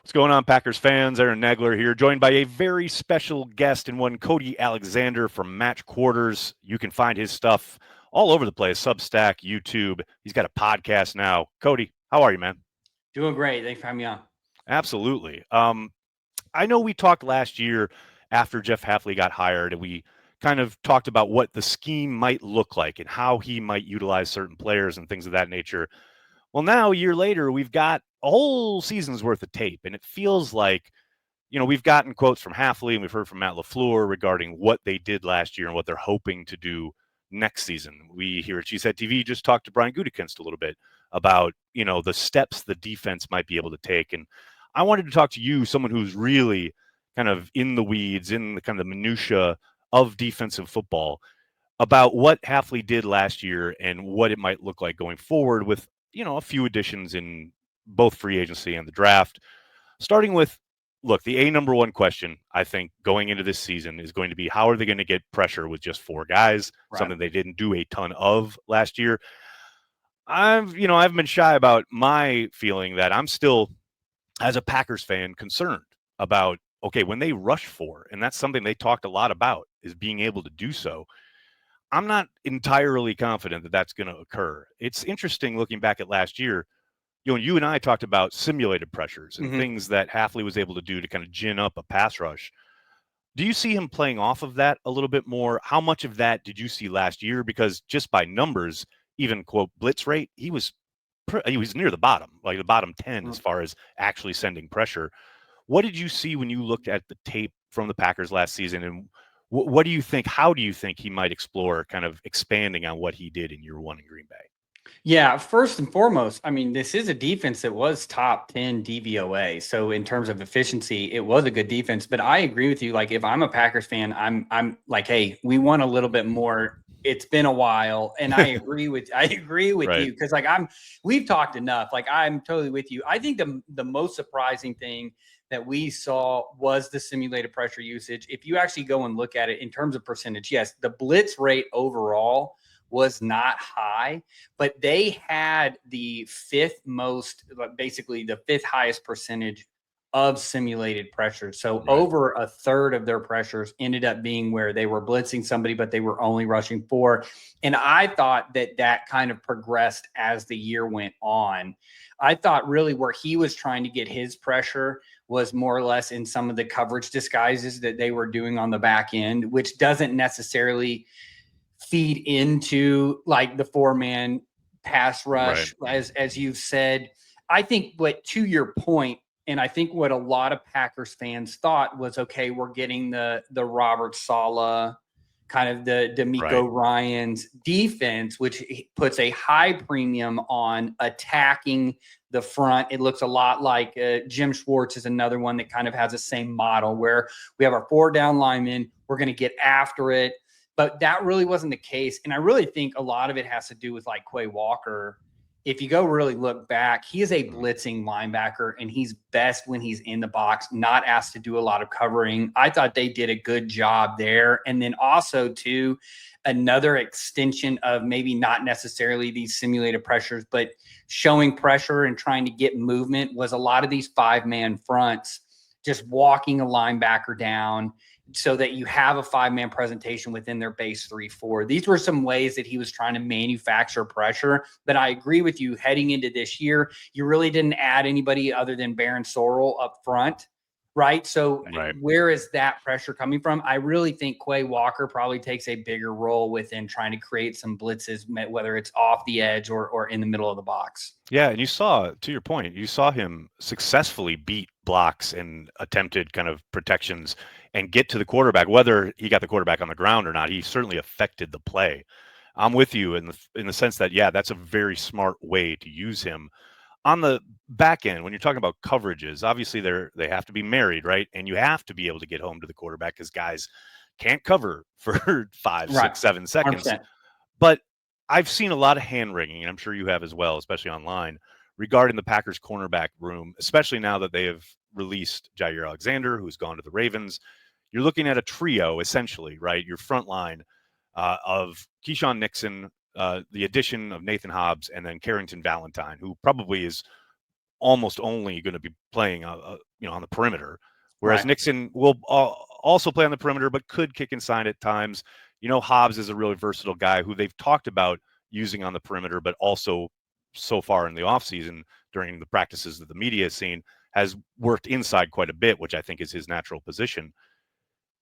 What's going on, Packers fans? Aaron Nagler here, joined by a very special guest and one, Cody Alexander from Match Quarters. You can find his stuff all over the place, Substack, YouTube. He's got a podcast now. Cody, how are you, man? Doing great. Thanks for having me on. Absolutely. I know we talked last year after Jeff Hafley got hired, and we kind of talked about what the scheme might look like and how he might utilize certain players and things of that nature. Well, now a year later, we've got a whole season's worth of tape, and it feels like, we've gotten quotes from Halfley and we've heard from Matt LaFleur regarding what they did last year and what they're hoping to do next season. We here at Cheesehead TV just talked to Brian Gutekunst a little bit about, the steps the defense might be able to take. And I wanted to talk to you, someone who's really kind of in the weeds, in the kind of the minutia of defensive football, about what Halfley did last year and what it might look like going forward with, a few additions in both free agency and the draft. Starting with, look, the number one question, I think, going into this season is going to be, how are they going to get pressure with just four guys? Right. Something they didn't do a ton of last year. I've been shy about my feeling that I'm still, as a Packers fan, concerned about, okay, when they rush four, and that's something they talked a lot about, is being able to do so. I'm not entirely confident that that's going to occur. It's interesting looking back at last year. You and I talked about simulated pressures and things that Halfley was able to do to kind of gin up a pass rush. Do you see him playing off of that a little bit more? How much of that did you see last year? Because just by numbers, even quote blitz rate, he was near the bottom, like the bottom 10 as far as actually sending pressure. What did you see when you looked at the tape from the Packers last season, and what do you think? How do you think he might explore kind of expanding on what he did in year one in Green Bay? Yeah, first and foremost, I mean, this is a defense that was top 10 DVOA. So in terms of efficiency, it was a good defense. But I agree with you. Like, if I'm a Packers fan, I'm like, hey, we want a little bit more. It's been a while, and I agree with right. you, because we've talked enough. Like, I'm totally with you. I think the most surprising thing that we saw was the simulated pressure usage. If you actually go and look at it in terms of percentage, yes, the blitz rate overall was not high, but they had the fifth highest percentage of simulated pressure. So over a third of their pressures ended up being where they were blitzing somebody, but they were only rushing four. And I thought that kind of progressed as the year went on. I thought really where he was trying to get his pressure was more or less in some of the coverage disguises that they were doing on the back end, which doesn't necessarily feed into like the 4-man pass rush, as you've said. I think, but to your point, and I think what a lot of Packers fans thought was, okay, we're getting the Robert Saleh, kind of the D'Amico Ryans defense, which puts a high premium on attacking the front. It looks a lot like Jim Schwartz is another one that kind of has the same model where we have our 4 down linemen. We're going to get after it. But that really wasn't the case. And I really think a lot of it has to do with like Quay Walker. If you go really look back, he is a blitzing linebacker, and he's best when he's in the box, not asked to do a lot of covering. I thought they did a good job there. And then also, too, another extension of maybe not necessarily these simulated pressures, but showing pressure and trying to get movement was a lot of these 5-man fronts, just walking a linebacker down, so that you have a 5-man presentation within their base 3-4. These were some ways that he was trying to manufacture pressure. But I agree with you, heading into this year, you really didn't add anybody other than Baron Sorrell up front, right? So where is that pressure coming from? I really think Quay Walker probably takes a bigger role within trying to create some blitzes, whether it's off the edge or in the middle of the box. Yeah, and you saw, to your point, you saw him successfully beat blocks and attempted kind of protections and get to the quarterback. Whether he got the quarterback on the ground or not, he certainly affected the play. I'm with you in the sense that, yeah, that's a very smart way to use him. On the back end, when you're talking about coverages, obviously they have to be married, right? And you have to be able to get home to the quarterback because guys can't cover for 5, 6, 7 seconds. 100%. But I've seen a lot of hand-wringing, and I'm sure you have as well, especially online, regarding the Packers cornerback room, especially now that they have released Jair Alexander, who's gone to the Ravens. You're looking at a trio, essentially, right? Your front line of Keyshawn Nixon, the addition of Nathan Hobbs, and then Carrington Valentine, who probably is almost only going to be playing, on the perimeter, whereas Right. Nixon will also play on the perimeter, but could kick inside at times. Hobbs is a really versatile guy who they've talked about using on the perimeter, but also so far in the offseason during the practices that the media has seen has worked inside quite a bit, which I think is his natural position.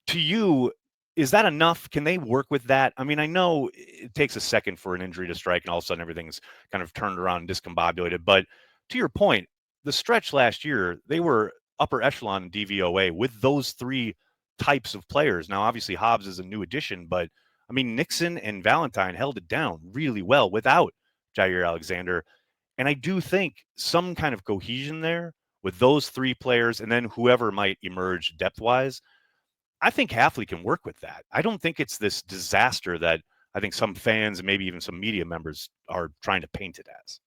To you, is that enough? Can they work with that? I mean, I know it takes a second for an injury to strike and all of a sudden everything's kind of turned around and discombobulated. But to your point, the stretch last year, they were upper echelon in DVOA with those three types of players. Now, obviously, Hobbs is a new addition, but I mean, Nixon and Valentine held it down really well without Jair Alexander. And I do think some kind of cohesion there with those three players and then whoever might emerge depth wise. I think Halfley can work with that. I don't think it's this disaster that I think some fans and maybe even some media members are trying to paint it as.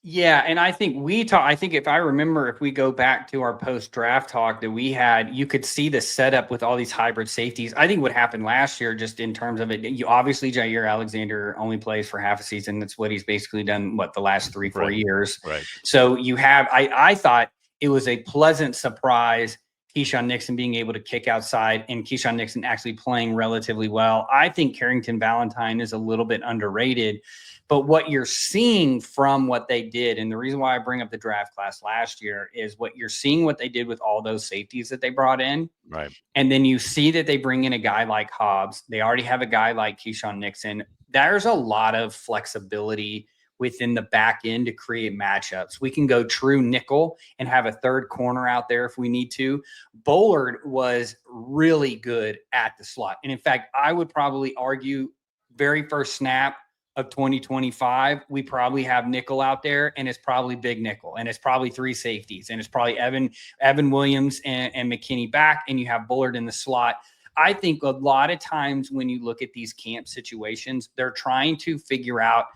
Yeah, and I think I think if I remember, if we go back to our post-draft talk that we had, you could see the setup with all these hybrid safeties. I think what happened last year, just in terms of it, obviously Jair Alexander only plays for half a season. That's what he's basically done, the last 3-4 years. Right. So you have, I thought it was a pleasant surprise, Keyshawn Nixon being able to kick outside and Keyshawn Nixon actually playing relatively well. I think Carrington Valentine is a little bit underrated. But what you're seeing from what they did, and the reason why I bring up the draft class last year is what you're seeing what they did with all those safeties that they brought in. Right. And then you see that they bring in a guy like Hobbs. They already have a guy like Keyshawn Nixon. There's a lot of flexibility within the back end to create matchups. We can go true nickel and have a third corner out there if we need to. Bullard was really good at the slot. And in fact, I would probably argue very first snap of 2025, we probably have nickel out there, and it's probably big nickel, and it's probably three safeties, and it's probably Evan Williams and McKinney back, and you have Bullard in the slot. I think a lot of times when you look at these camp situations, they're trying to figure out,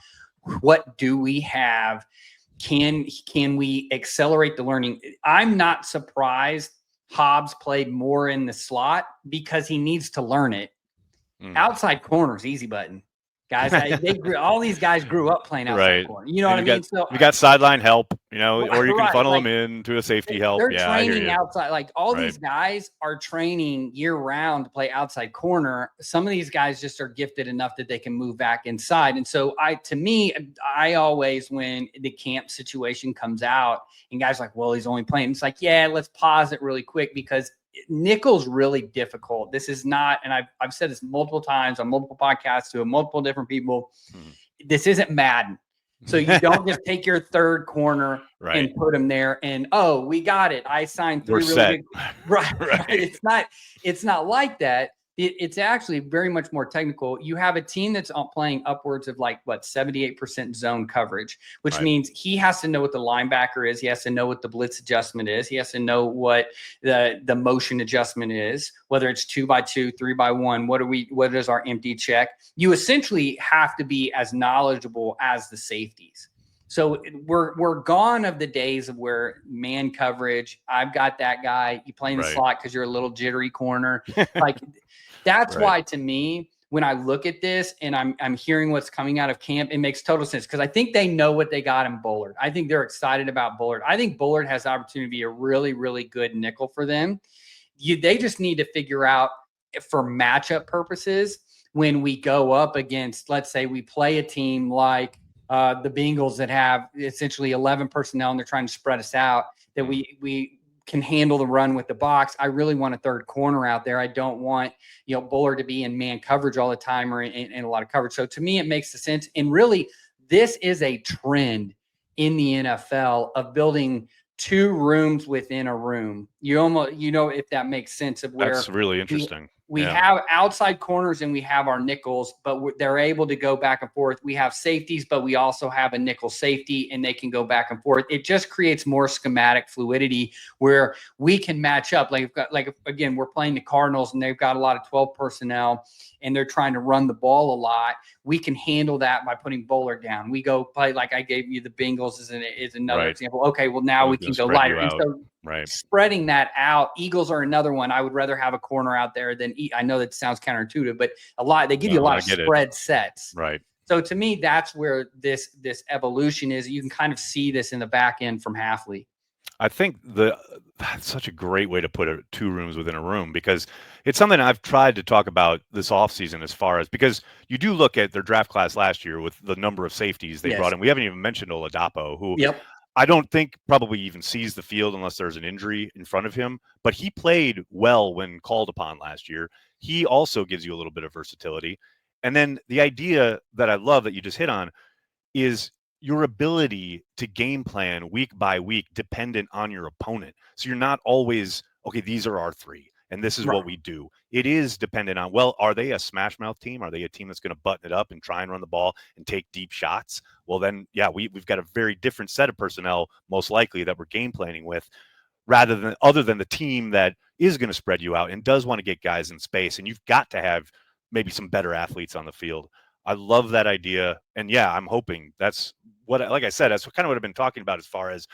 what do we have? Can we accelerate the learning? I'm not surprised Hobbs played more in the slot because he needs to learn it. Outside corners, easy button. Guys, all these guys grew up playing outside corner. You know what I mean? So you got sideline help, or you can funnel them in to a safety help. They're training outside. All these guys are training year round to play outside corner. Some of these guys just are gifted enough that they can move back inside. And so I always, when the camp situation comes out and guys are like, well, he's only playing. It's like, yeah, let's pause it really quick because nickel's really difficult. This is not, and I've said this multiple times on multiple podcasts to multiple different people. This isn't Madden. So you don't just take your third corner and put him there and, oh, we got it. I signed three really big. Right. It's not like that. It's actually very much more technical. You have a team that's playing upwards of 78% zone coverage, which means he has to know what the linebacker is. He has to know what the blitz adjustment is. He has to know what the motion adjustment is, whether it's 2x2, 3x1. What is our empty check? You essentially have to be as knowledgeable as the safeties. So we're gone of the days of where man coverage, I've got that guy, you play in the slot because you're a little jittery corner. That's why, to me, when I look at this and I'm hearing what's coming out of camp, it makes total sense because I think they know what they got in Bullard. I think they're excited about Bullard. I think Bullard has the opportunity to be a really, really good nickel for them. They just need to figure out, for matchup purposes, when we go up against, let's say we play a team like the Bengals that have essentially 11 personnel and they're trying to spread us out, that we can handle the run with the box. I really want a third corner out there. I don't want, Bullard to be in man coverage all the time or in a lot of coverage. So to me, it makes sense. And really, this is a trend in the NFL of building two rooms within a room. You almost, if that makes sense of where that's really interesting. We have outside corners and we have our nickels, but they're able to go back and forth. We have safeties, but we also have a nickel safety and they can go back and forth. It just creates more schematic fluidity where we can match up. Again, we're playing the Cardinals and they've got a lot of 12 personnel and they're trying to run the ball a lot. We can handle that by putting Bullard down. We go play, like I gave you the Bengals is another example. Okay, well, now we can go lighter. And so spreading that out, Eagles are another one. I would rather have a corner out there than I know that sounds counterintuitive, but they give you a lot of spread sets. Right. So to me, that's where this evolution is. You can kind of see this in the back end from Halfley. I think that's such a great way to put it, two rooms within a room, because it's something I've tried to talk about this offseason as far as, because you do look at their draft class last year with the number of safeties they brought Yes. in. We haven't even mentioned Oladapo, who Yep. I don't think probably even sees the field unless there's an injury in front of him, but he played well when called upon last year. He also gives you a little bit of versatility. And then the idea that I love that you just hit on is your ability to game plan week by week dependent on your opponent. So you're not always, okay, these are our three and this is Right. what we do. It is dependent on, well, are they a smash mouth team? Are they a team that's going to button it up and try and run the ball and take deep shots? Well, then, yeah, we've got a very different set of personnel, most likely, that we're game planning with, rather than other than the team that is going to spread you out and does want to get guys in space. And you've got to have maybe some better athletes on the field. I love that idea. And yeah, I'm hoping that's what, like I said, that's kind of what I've been talking about as far as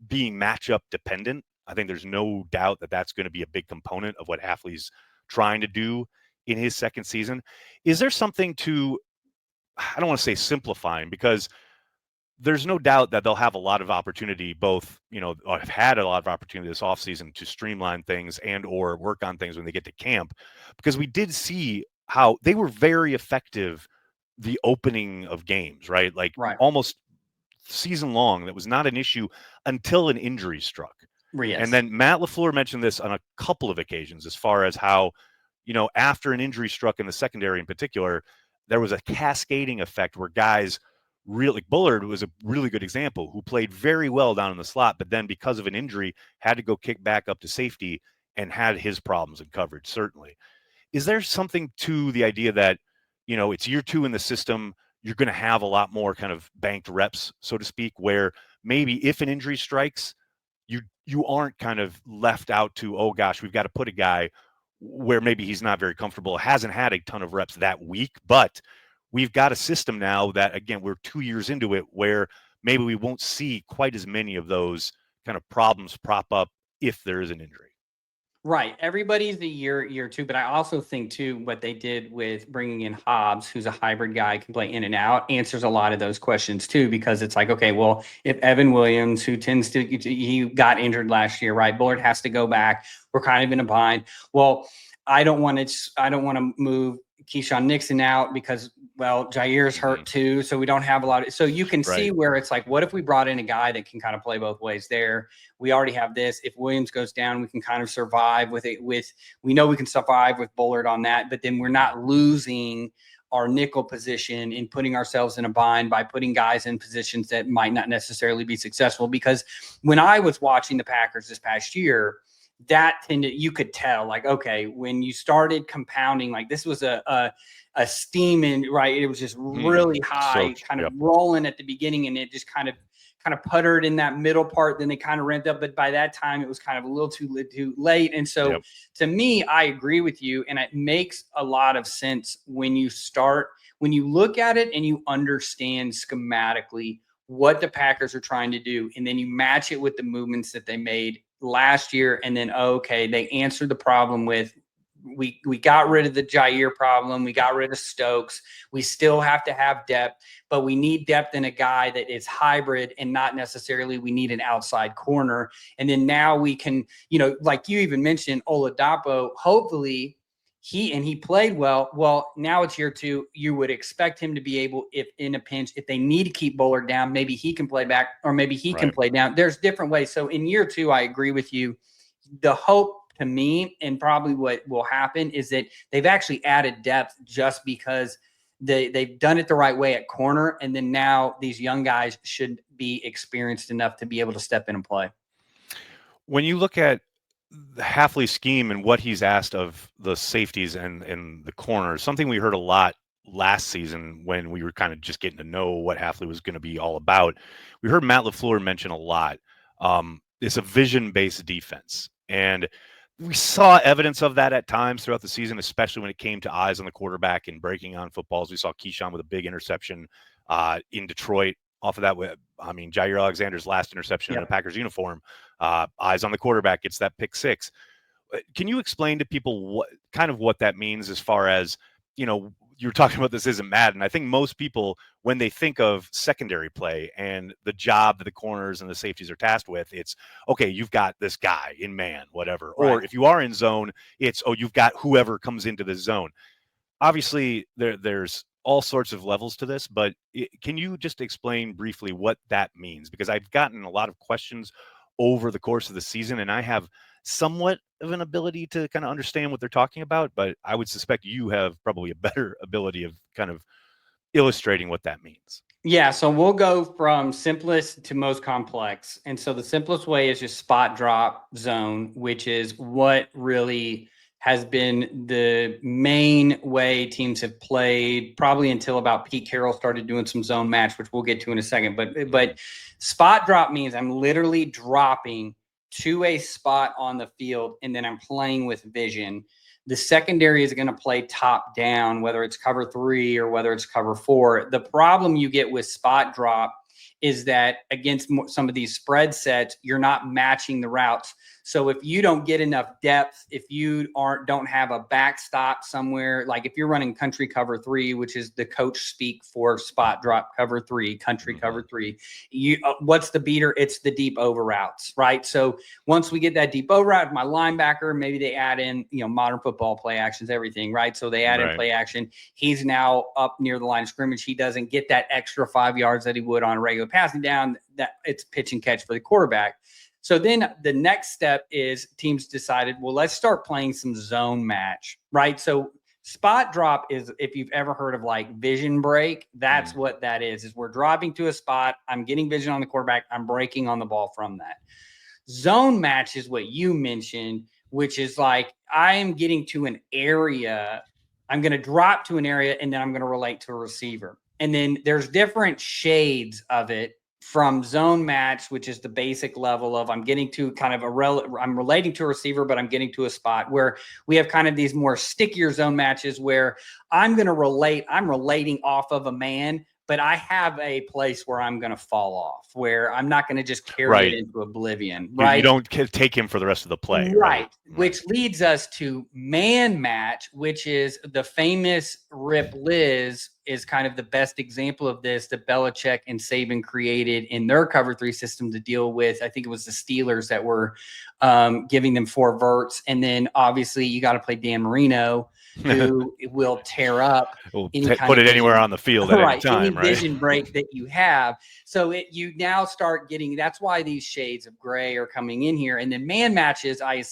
being matchup dependent. I think there's no doubt that that's going to be a big component of what Halfley's trying to do in his second season. Is there something to, I don't want to say simplifying, because there's no doubt that they'll have a lot of opportunity, both, have had a lot of opportunity this offseason to streamline things and or work on things when they get to camp, because we did see how they were very effective the opening of games, right? Like Right. almost season long. That was not an issue until an injury struck. Yes. And then Matt LaFleur mentioned this on a couple of occasions as far as how, after an injury struck in the secondary in particular, there was a cascading effect where guys really, like Bullard was a really good example, who played very well down in the slot, but then because of an injury had to go kick back up to safety and had his problems in coverage, certainly. Is there something to the idea that, it's year two in the system, you're going to have a lot more kind of banked reps, so to speak, where maybe if an injury strikes, you aren't kind of left out to, oh gosh, we've got to put a guy where maybe he's not very comfortable, hasn't had a ton of reps that week, but we've got a system now that, again, we're 2 years into it, where maybe we won't see quite as many of those kind of problems prop up if there is an injury. Right. Everybody's the year two, but I also think too what they did with bringing in Hobbs, who's a hybrid guy, can play in and out, answers a lot of those questions too, because it's like, okay, well, if Evan Williams, who tends to, he got injured last year, right? Bullard has to go back. We're kind of in a bind. Well, I don't want to move Keyshawn Nixon out because, well, Jair's hurt too, so we don't have a lot of. So you can see where it's like, what if we brought in a guy that can kind of play both ways there? We already have this. If Williams goes down, we can kind of survive with it. We know we can survive with Bullard on that, but then we're not losing our nickel position and putting ourselves in a bind by putting guys in positions that might not necessarily be successful. Because when I was watching the Packers this past year, that tended, you could tell, like, okay, when you started compounding, like this was a steaming, right? It was just really high, kind of rolling at the beginning, and it just kind of puttered in that middle part. Then they kind of ramped up, but by that time it was kind of a little too late. And so to me, I agree with you, and it makes a lot of sense when you look at it and you understand schematically what the Packers are trying to do, and then you match it with the movements that they made last year, and then okay, they answered the problem with we got rid of the Jair problem, we got rid of Stokes. We still have to have depth, but we need depth in a guy that is hybrid and not necessarily we need an outside corner. And then now we can, like you even mentioned, Oladapo, hopefully he played well. Well, now it's year two. You would expect him to be able, if in a pinch, if they need to keep Bullard down, maybe he can play back, or maybe he can play down. There's different ways. So in year two, I agree with you. The hope to me, and probably what will happen, is that they've actually added depth just because they've done it the right way at corner. And then now these young guys should be experienced enough to be able to step in and play. When you look at the Halfley scheme and what he's asked of the safeties and the corners, something we heard a lot last season when we were kind of just getting to know what Halfley was going to be all about. We heard Matt LaFleur mention a lot. It's a vision-based defense. And we saw evidence of that at times throughout the season, especially when it came to eyes on the quarterback and breaking on footballs. We saw Keyshawn with a big interception in Detroit. Off of that, Jair Alexander's last interception in a Packers uniform, eyes on the quarterback, gets that pick six. Can you explain to people what that means as far as you're talking about this isn't Madden. I think most people, when they think of secondary play and the job that the corners and the safeties are tasked with, it's okay, you've got this guy in man, whatever. Right. Or if you are in zone, it's you've got whoever comes into the zone. Obviously, there's all sorts of levels to this, but can you just explain briefly what that means? Because I've gotten a lot of questions over the course of the season, and I have somewhat of an ability to kind of understand what they're talking about, but I would suspect you have probably a better ability of kind of illustrating what that means. Yeah, so we'll go from simplest to most complex. And so the simplest way is just spot drop zone, which is what really has been the main way teams have played probably until about Pete Carroll started doing some zone match, which we'll get to in a second. But spot drop means I'm literally dropping to a spot on the field and then I'm playing with vision. The secondary is going to play top down, whether it's cover 3 or whether it's cover 4. The problem you get with spot drop is that against some of these spread sets, you're not matching the routes. So if you don't get enough depth, if you don't have a backstop somewhere, like if you're running country cover 3, which is the coach speak for spot drop cover 3, country cover 3, what's the beater? It's the deep over routes, right? So once we get that deep over route, my linebacker, maybe they add in, modern football play actions, everything, right? So they add in play action. He's now up near the line of scrimmage. He doesn't get that extra 5 yards that he would on a regular passing down. That it's pitch and catch for the quarterback. So then the next step is teams decided, well, let's start playing some zone match, right? So spot drop is, if you've ever heard of like vision break, that's what that is we're dropping to a spot. I'm getting vision on the quarterback. I'm breaking on the ball from that. Zone match is what you mentioned, which is like I am getting to an area. I'm going to drop to an area and then I'm going to relate to a receiver. And then there's different shades of it. From zone match, which is the basic level of I'm getting to kind of I'm relating to a receiver, but I'm getting to a spot where we have kind of these more stickier zone matches where I'm relating off of a man, but I have a place where I'm going to fall off, where I'm not going to just carry it into oblivion, right? You don't take him for the rest of the play, right? Which leads us to man match, which is the famous Rip Liz is kind of the best example of this that Belichick and Saban created in their cover 3 system to deal with. I think it was the Steelers that were giving them 4 verts. And then obviously you got to play Dan Marino, who will tear up put it anywhere on the field at any time, right? Vision break that you have. So you now start getting, that's why these shades of gray are coming in here. And then man matches, I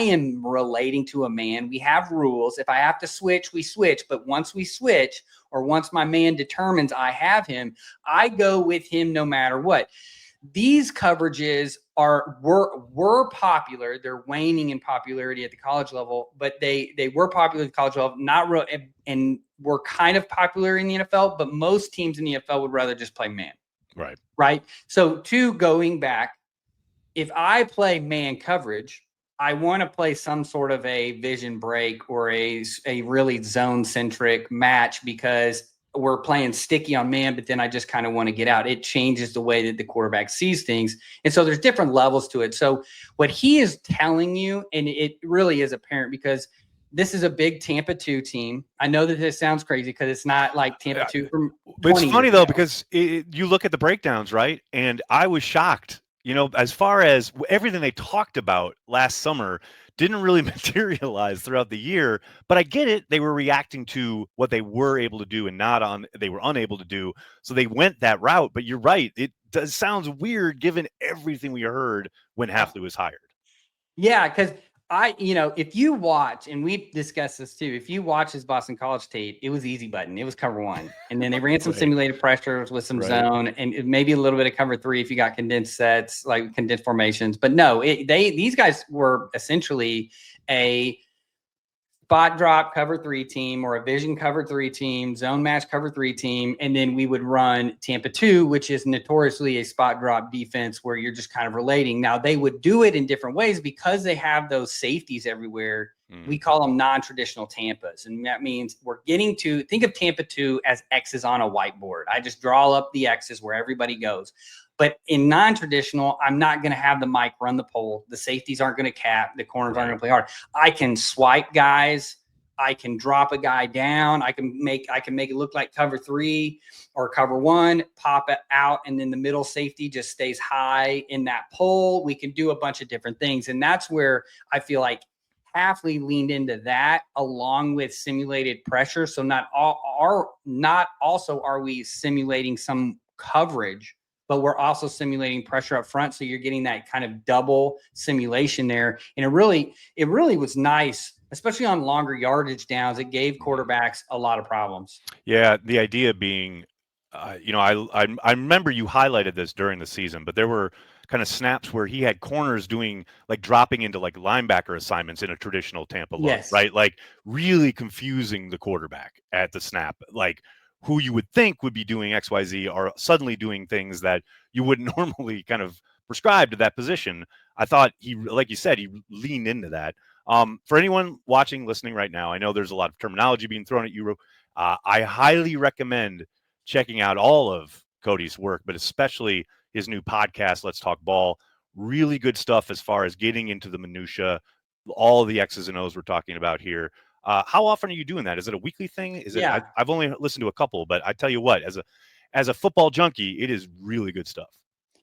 am relating to a man. We have rules. If I have to switch, we switch. But once we switch, or once my man determines I have him, I go with him no matter what. These coverages were popular. They're waning in popularity at the college level, but they were popular at the college level, and were kind of popular in the NFL, but most teams in the NFL would rather just play man. Right. So going back, if I play man coverage, I want to play some sort of a vision break or a really zone centric match because we're playing sticky on man, but then I just kind of want to get out. It changes the way that the quarterback sees things. And so there's different levels to it. So what he is telling you, and it really is apparent because this is a big Tampa 2 team. I know that this sounds crazy because it's not like Tampa 2 from 20 It's funny though, because you look at the breakdowns, right? And I was shocked, as far as everything they talked about last summer didn't really materialize throughout the year, but I get it. They were reacting to what they were able to do and they were unable to do. So they went that route, but you're right. It sounds weird given everything we heard when Halfley was hired. Yeah. Cause if you watch, and we've discussed this too, if you watch his Boston College tape, it was easy button. It was cover 1. And then they ran some simulated pressures with some zone and maybe a little bit of cover 3 if you got condensed sets, like condensed formations. But no, these guys were essentially a spot drop cover 3 team or a vision cover 3 team, zone match cover 3 team. And then we would run Tampa 2, which is notoriously a spot drop defense where you're just kind of relating. Now they would do it in different ways because they have those safeties everywhere. We call them non-traditional Tampas. And that means we're getting to think of Tampa 2 as X's on a whiteboard. I just draw up the X's where everybody goes. But in non-traditional, I'm not going to have the mic run the pole. The safeties aren't going to cap. The corners aren't going to play hard. I can swipe guys I can drop a guy down. I can make it look like cover 3 or cover 1, pop it out, and then the middle safety just stays high in that pole. We can do a bunch of different things. And that's where I feel like Halfley leaned into that along with simulated pressure. So not also are we simulating some coverage, but we're also simulating pressure up front. So you're getting that kind of double simulation there. And it really was nice, especially on longer yardage downs. It gave quarterbacks a lot of problems. Yeah, the idea being, I remember you highlighted this during the season, but there were kind of snaps where he had corners doing like dropping into like linebacker assignments in a traditional Tampa look, Yes. right? Like really confusing the quarterback at the snap. Like who you would think would be doing XYZ are suddenly doing things that you wouldn't normally kind of prescribe to that position. I thought he, like you said, he leaned into that. For anyone watching, listening right now, I know there's a lot of terminology being thrown at you. I highly recommend checking out all of Cody's work, but especially his new podcast, Let's Talk Ball. Really good stuff as far as getting into the minutia, all the X's and O's we're talking about here. How often are you doing that? Is it a weekly thing? Is it? Yeah. I've only listened to a couple, but I tell you what, as a football junkie, it is really good stuff.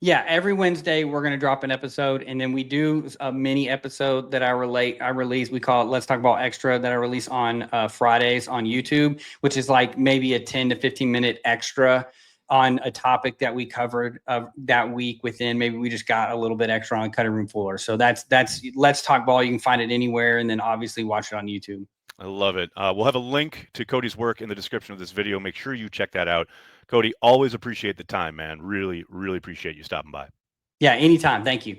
Yeah, every Wednesday we're going to drop an episode, and then we do a mini episode that I release. We call it "Let's Talk About Extra" that I release on Fridays on YouTube, which is like maybe a 10 to 15-minute extra on a topic that we covered that week. Within maybe we just got a little bit extra on cutting room floor. So that's Let's Talk Ball. You can find it anywhere, and then obviously watch it on YouTube. I love it. We'll have a link to Cody's work in the description of this video. Make sure you check that out. Cody, always appreciate the time, man. Really, really appreciate you stopping by. Yeah, anytime. Thank you.